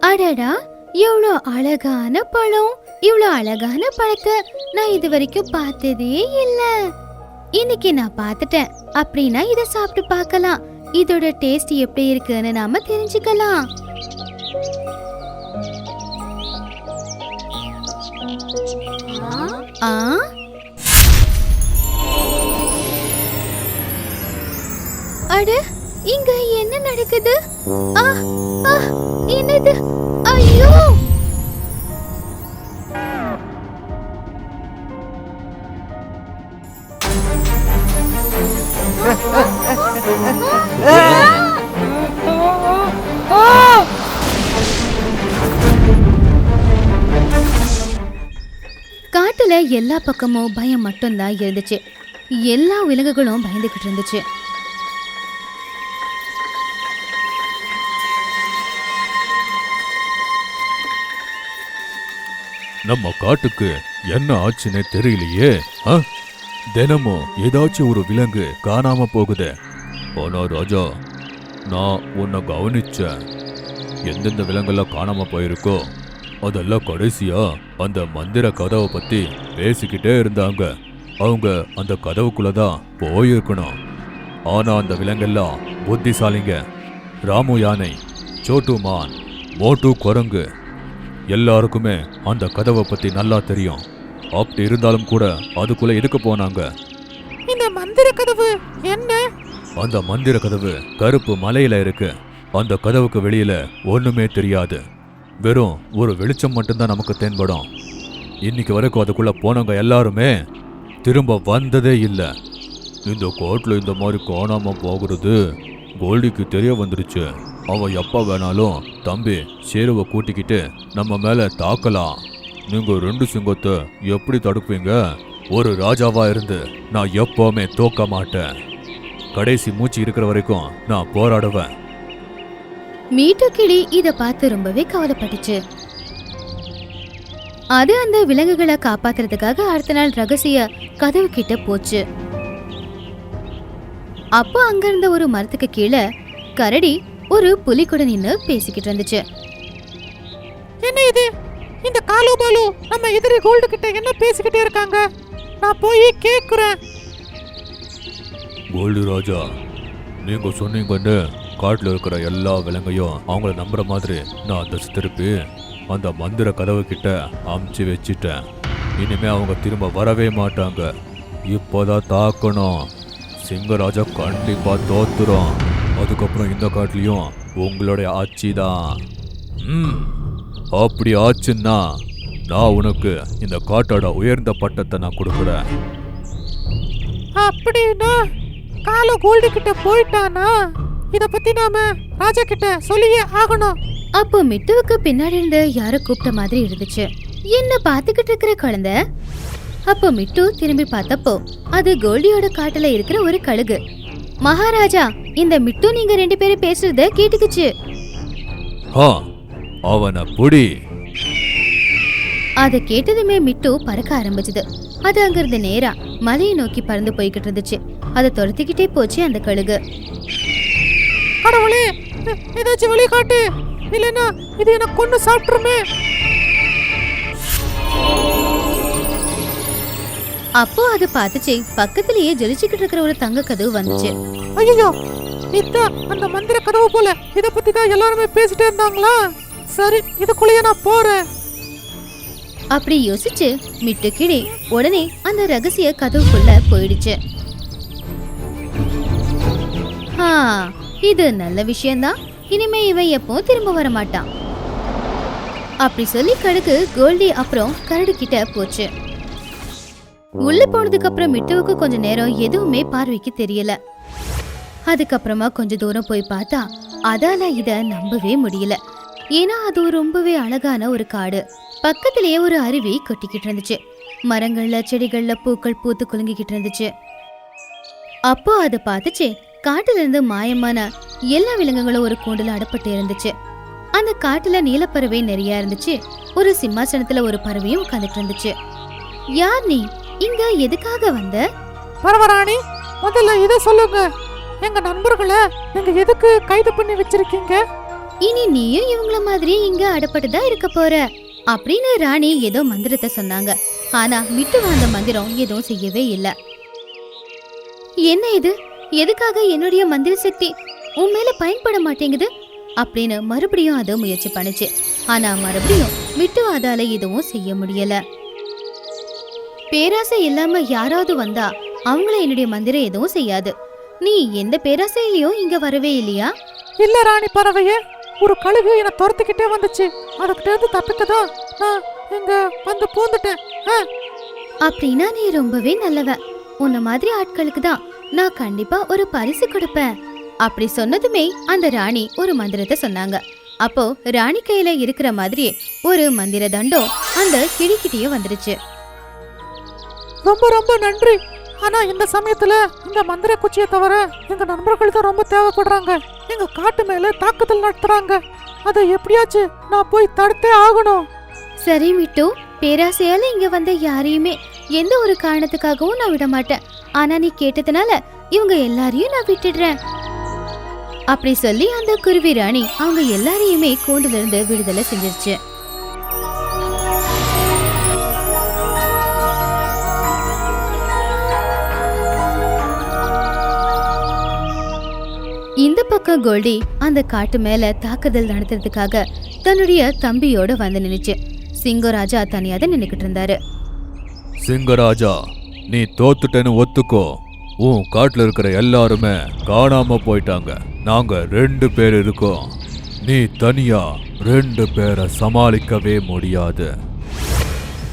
அடடா, எவ்வளோ அழகான பழம்! இவ்வளோ அழகான பழத்தை நான் இது வரைக்கும் பார்த்ததே இல்ல. இன்னைக்கு நான் பார்த்துட்டேன். அப்படின்னா இத சாப்பிட்டு பார்க்கலாம். இதோட டேஸ்ட் எப்படி இருக்குன்னு நாம தெரிஞ்சுக்கலாம். அட, இங்க என்ன நடக்குது? என்னது? ஐயோ! காட்டுல எல்லா பக்கமும் பயம் மட்டும்தான் இருந்துச்சு. எல்லா விலங்குகளும் பயந்துகிட்டு இருந்துச்சு. நம்ம காட்டுக்கு என்ன ஆச்சுன்னே தெரியலையே. தினமும் ஏதாச்சும் ஒரு விலங்கு காணாம போகுது. ஆனா ராஜா, நான் உன்னை கவனிச்சேன். எந்தெந்த விலங்கெல்லாம் காணாம போயிருக்கோ அதெல்லாம் கடைசியா அந்த மந்திர கதவை பத்தி பேசிக்கிட்டே இருந்தாங்க. அவங்க அந்த கதவுக்குள்ளதான் போயிருக்கணும். ஆனா அந்த விலங்கெல்லாம் புத்திசாலிங்க. ராமு யானை, சோட்டு மான், மோட்டு குரங்கு எல்லாருக்குமே அந்த கதவை பத்தி நல்லா தெரியும். அப்படி இருந்தாலும் கூட அதுக்குள்ள எதுக்கு போனாங்க? இந்த மந்திர கதவு என்ன? அந்த மந்திர கதவு கருப்பு மலையில இருக்கு. அந்த கதவுக்கு வெளியில ஒண்ணுமே தெரியாது. வெறும் ஒரு வெளிச்சம் மட்டும்தான் நமக்கு தென்படும். இன்னைக்கு வரைக்கும் அதுக்குள்ள போனவங்க எல்லாருமே திரும்ப வந்ததே இல்லை. இந்த கோட்ல இந்த மாதிரி காணாம போகிறது கோல்டிக்கு தெரிய வந்துருச்சு. அவன் எப்ப வேணாலும் தம்பி சேருவை கூட்டிக்கிட்டு நம்ம மேல தாக்கலாம். நீங்க 2 சிங்கத்தை எப்படி தடுப்பீங்க? ஒரு ராஜாவா இருந்து நான் எப்பவுமே தோக்க மாட்டேன். கடைசி மூச்சு இருக்கிற வரைக்கும் நான் போராடுவேன். மீட்டு கிளி இத பார்த்து ரொம்பவே கவலைப்பட்டுச்சு. அது அந்த விலங்குகளை காப்பாத்துறதுக்காக அடுத்த நாள் ரகசிய கதவு கிட்ட போச்சு. அப்போ அங்க இருந்த ஒரு மரத்துக்கு கீழே கரடி ஒரு புலி கூட நின்னு பேசிக்கிட்டு இருந்துச்சு. என்ன இது? இந்த காலு பாலு நம்ம எதிரி கோல்டு கிட்ட என்ன பேசிக்கிட்டே இருக்காங்க? நான் போய் கேக்குறேன். கோல்டு ராஜா, நீங்க சொன்னீங்கன்னு காட்டுல இருக்கிற எல்லா விலங்கையும் அவங்கள நம்புற மாதிரி நான் தச்சு திருப்பி அந்த மந்திர கதவு கிட்ட அமுச்சு வச்சிட்டேன். இனிமே அவங்க திரும்ப வரவே மாட்டாங்க. இப்போதான் தாக்கணும். சிங்கராஜா கண்டிப்பா தோத்துரும். அதுக்கப்புறம் இந்த காட்டுலயும் உங்களுடைய ஆட்சி தான். அப்படி ஆச்சுன்னா நான் உனக்கு இந்த காட்டோட உயர்ந்த பட்டத்தை நான் கொடுக்குறேன். அப்படின்னா காலு கோல்டு கிட்ட போயிட்டானா? இத பத்தி நாம ராஜா கிட்ட சொல்லியே ஆகணும். அப்போ மிட்டுவுக்கு பின்னாடி இருந்து யாரோ கூப்பிட்ட மாதிரி இருந்துச்சு. என்ன பாத்துக்கிட்டு இருக்கிற குழந்தை? அப்போ மிட்டு திரும்பி பார்த்தப்போ அது கோல்டியோட காட்டுல இருக்கிற ஒரு கழுகு. மகாராஜா, இந்த மிட்டு நீங்க 2 பேரும் பேசுறத கேட்டுக்குச்சு. அவனை புடி. அத கேட்டதுமே மிட்டு பறக்க ஆரம்பிச்சது. அது அங்கிருந்து நேரா மலையை நோக்கி பறந்து போய்கிட்டு இருந்துச்சு. அதை துரத்திக்கிட்டே போச்சு அந்த கழுகு. கடவுளே, ஏதாச்சும் வழி காட்டு, இல்லைன்னா இது என்ன கொண்டு சாப்பிட்டுருமே. அப்போ அது பார்த்துச்சு, பக்கத்திலேயே ஜொலிச்சுக்கிட்டு இருக்கிற ஒரு தங்க கதவு வந்துச்சு. ஐயோ, இதான் அந்த மந்திர கதவு போல. இத பத்தி தான் எல்லாருமே பேசிட்டே இருந்தாங்களா? சரி, இதுக்குள்ளேயே நான் போறேன். அப்படி யோசிச்சு மிட்டு கிளி உடனே அந்த ரகசிய கதவுக்குள்ள போயிடுச்சு. இது நல்ல விஷயம்தான். இனிமே இவன் எப்போ திரும்ப வர மாட்டான். அப்படி சொல்லி கழுகு கோல்டி அப்புறம் கரடி கிட்ட போச்சு. உள்ள போனதுக்கு அப்புறம் மிட்டுவுக்கு கொஞ்ச நேரம் எதுவுமே பார்வைக்கு தெரியல. அதுக்கப்புறமா கொஞ்ச தூரம் போய் பார்த்தா அதால இத நம்பவே முடியல. ஏன்னா அது ரொம்பவே அழகான ஒரு காடு. பக்கத்திலேயே ஒரு அருவி கொட்டிக்கிட்டு இருந்துச்சு. மரங்கள்ல செடிகள்ல பூக்கள் பூத்து குலுங்கிக்கிட்டு இருந்துச்சு. அப்போ அதை பார்த்துச்சு, காட்டுல இருந்து மாயமான எல்லா விலங்குகளும் ஒரு கூண்டுல அடப்பட்டு இருந்துச்சு. அந்த காட்டுல நீலப்பறவை நிறைய இருந்துச்சு. ஒரு சிம்மாசனத்துல ஒரு பறவையும் உட்கார்ந்துட்டு இருந்துச்சு. யார் நீ? இங்க எதுக்காக வந்த? பரவராணி, முதல்ல இத சொல்லுங்க. எங்க நண்பர்களை நீங்க எதுக்கு கைது பண்ணி வச்சிருக்கீங்க? இனி நீயும் இவங்கள மாதிரி இங்க அடப்பட்டுதான் இருக்க போற அப்படின்னு ராணி ஏதோ மந்திரத்தை சொன்னாங்க. ஆனா மிட்டு அந்த மந்திரம் எதுவும் செய்யவே இல்ல. என்ன இது, எதுக்காக என்னுடைய மந்திர சக்தி உன் மேல பயன்பட மாட்டேங்குது அப்படின்னு மறுபடியும் அதை முயற்சி பண்ணுச்சு. ஆனா மறுபடியும் மிட்டு அதால எதுவும் செய்ய முடியல. பேராசை இல்லாம யாராவது வந்தா அவங்கள என்னுடைய மந்திரம் எதுவும் செய்யாது. நீ எந்த பேராசையிலயும் இங்க வரவே இல்லையா? இல்ல ராணி பறவையே, ஒரு கழுகு என்ன துரத்துக்கிட்டே வந்துச்சு. அதுக்கிட்ட இருந்து தப்பிக்கதான் நான் இங்க வந்து பூந்துட்டேன். அப்படின்னா நீ ரொம்பவே நல்லவ. உன்ன மாதிரி ஆட்களுக்கு தான் நான் கண்டிப்பா ஒரு பரிசு கொடுப்பேன். அப்படி சொன்னதுமே அந்த ராணி ஒரு மந்திரத்தை சொன்னாங்க. அப்போ ராணி கையில இருக்கிற மாதிரியே ஒரு மந்திர தண்டம் அந்த கிளிக்கிட்டே வந்துருச்சு. ரொம்ப ரொம்ப நன்றி. ஆனா இந்த சமயத்துல இந்த மந்திர குச்சியை தவிர எங்க நண்பர்கள் தான் ரொம்ப தேவைப்படுறாங்க. எங்க காட்டு மேல தாக்குதல் நடத்துறாங்க. அதை எப்படியாச்சு நான் போய் தடுத்தே ஆகணும். சரி மிட்டு, பேராசையால இங்க வந்த யாரையுமே எந்த ஒரு காரணத்துக்காகவும் நான் விட மாட்டேன். ஆனா நீ கேட்டதுனால இவங்க எல்லாரையும் நான் விட்டுடுறேன். அப்படி சொல்லி அந்த குருவி ராணி அவங்க எல்லாரையுமே கூண்டுல இருந்து விடுதலை செஞ்சிருச்சு. இந்த பக்கம் கோல்டி அந்த காட்டு மேல தாக்குதல் நடத்துறதுக்காக தன்னுடைய தம்பியோட வந்து நின்னுச்சு. சிங்கராஜா தனியாக நின்னுக்கிட்டு இருந்தாரு. சிங்கராஜா, நீ தோத்துட்டேன்னு ஒத்துக்கோ. உன் காட்டுல இருக்கிற எல்லாருமே காணாம போயிட்டாங்க. நாங்க 2 பேர் இருக்கோம். நீ தனியா 2 பேரை சமாளிக்கவே முடியாது.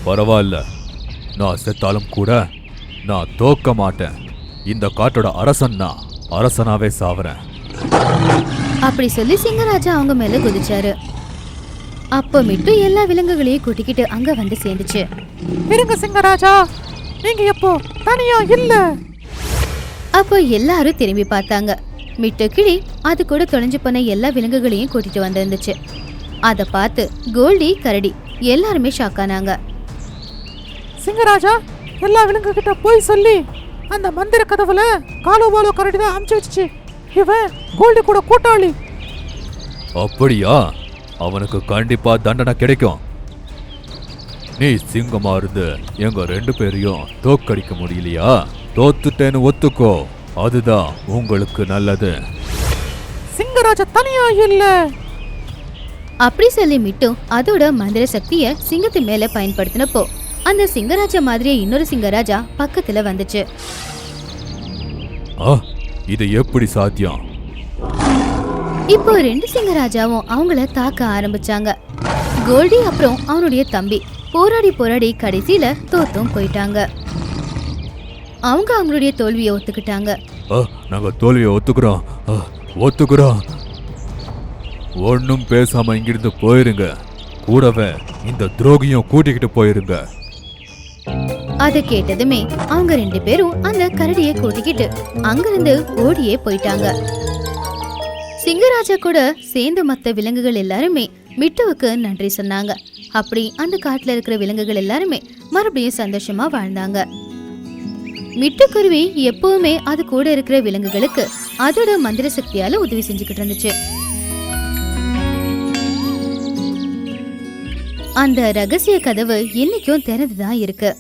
பரவாயில்ல, நான் செத்தாலும் கூட நான் தோக்க மாட்டேன். இந்த காட்டோட அரசனாவே சாவறேன். அப்படி சொல்லி சிங்கராஜா அவங்க மேல குதிச்சாரு. அப்ப மிட்டு எல்லா விலங்குகளையும் கூட்டிக்கிட்டு அங்க வந்து சேர்ந்துச்சு. இருங்க சிங்கராஜா, நீங்க எப்போ தனியா இல்ல. அப்போ எல்லாரும் திரும்பி பார்த்தாங்க. மிட்டு கிளி அது கூட தொலைஞ்சு போன எல்லா விலங்குகளையும் கூட்டிட்டு வந்திருந்துச்சு. அத பார்த்து கோல்டி, கரடி எல்லாருமே ஷாக் ஆனாங்க. சிங்கராஜா எல்லா விலங்கு கிட்ட போய் சொல்லி அந்த மந்திர கதவுல காலோபாலோ கரடி தான் அமுச்சு வச்சுச்சு. இவன் கோல்டி கூட கூட்டாளி. அப்படியா? அவனுக்கு கண்டிப்பா தண்டனை கிடைக்கும். நீ சிங்கமா இருந்து எங்க 2 பேரையும் தோக்கடிக்க முடியலையா? தோத்துட்டேன்னு ஒத்துக்கோ, அதுதான் உங்களுக்கு நல்லது. சிங்கராஜா தனியா இல்ல. அப்படி சொல்லி மிட்டு அதோட மந்திர சக்திய சிங்கத்து மேல பயன்படுத்தினப்போ அந்த சிங்கராஜா மாதிரியே இன்னொரு சிங்கராஜா பக்கத்துல வந்துச்சு. இது எப்படி சாத்தியம்? இப்போ 2 சிங்கராஜாவும் அவங்கள தாக்க ஆரம்பிச்சாங்க. கோல்டி அப்புறம் அவனுடைய தம்பி போராடி கடைசியில தோத்தும் போயிட்டாங்க. அவங்க அவங்களுடைய தோல்வியை ஒத்துக்கிட்டாங்க. நாங்க தோல்வியை ஒத்துக்கிறோம். ஒன்னும் பேசாம இங்கிருந்து போயிருங்க. கூடவே இந்த துரோகியும் கூட்டிக்கிட்டு போயிருங்க. அத கேட்டதுமே அவங்க 2 பேரும் அந்த கரடியை கூட்டிக்கிட்டு அங்கிருந்து ஓடியே போயிட்டாங்க. சிங்கராஜா கூட சேர்ந்து மத்த விலங்குகள் எல்லாருமே மிட்டுவுக்கு நன்றி சொன்னாங்க. அப்படி அந்த காட்டுல இருக்கிற விலங்குகள் எல்லாருமே மறுபடியும் சந்தோஷமா வாழ்ந்தாங்க. மிட்டுக்குருவி எப்பவுமே அது கூட இருக்கிற விலங்குகளுக்கு அதோட மந்திர சக்தியால உதவி செஞ்சுக்கிட்டு இருந்துச்சு. அந்த ரகசிய கதவு இன்னைக்கும் திறந்துதான் இருக்கு.